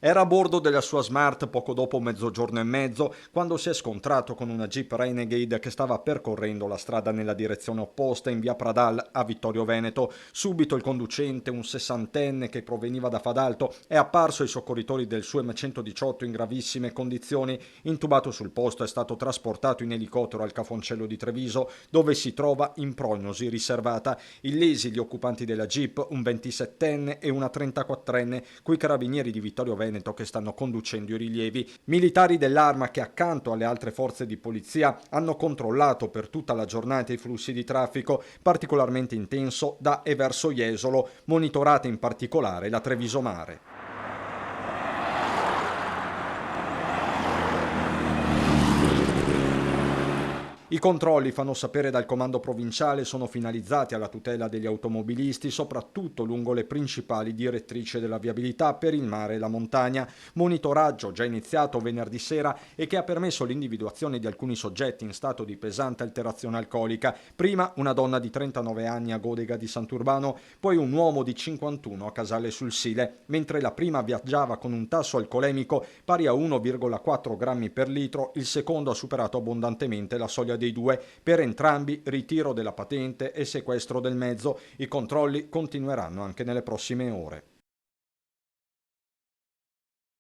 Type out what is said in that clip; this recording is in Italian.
Era a bordo della sua Smart poco dopo mezzogiorno e mezzo quando si è scontrato con una Jeep Renegade che stava percorrendo la strada nella direzione opposta in via Pradal a Vittorio Veneto. Subito il conducente, un sessantenne che proveniva da Fadalto, è apparso ai soccorritori del suo M118 in gravissime condizioni. Intubato sul posto, è stato trasportato in elicottero al Cafoncello di Treviso, dove si trova in prognosi riservata. Illesi gli occupanti della Jeep, un 27enne e una 34enne, coi carabinieri di Vittorio Veneto che stanno conducendo i rilievi. Militari dell'Arma che accanto alle altre forze di polizia hanno controllato per tutta la giornata i flussi di traffico, particolarmente intenso da e verso Jesolo, monitorata in particolare la Treviso Mare. I controlli, fanno sapere dal comando provinciale, sono finalizzati alla tutela degli automobilisti, soprattutto lungo le principali direttrici della viabilità per il mare e la montagna. Monitoraggio già iniziato venerdì sera e che ha permesso l'individuazione di alcuni soggetti in stato di pesante alterazione alcolica. Prima una donna di 39 anni a Godega di Sant'Urbano, poi un uomo di 51 a Casale sul Sile, mentre la prima viaggiava con un tasso alcolemico pari a 1,4 grammi per litro, il secondo ha superato abbondantemente la soglia dei due. Per entrambi ritiro della patente e sequestro del mezzo. I controlli continueranno anche nelle prossime ore.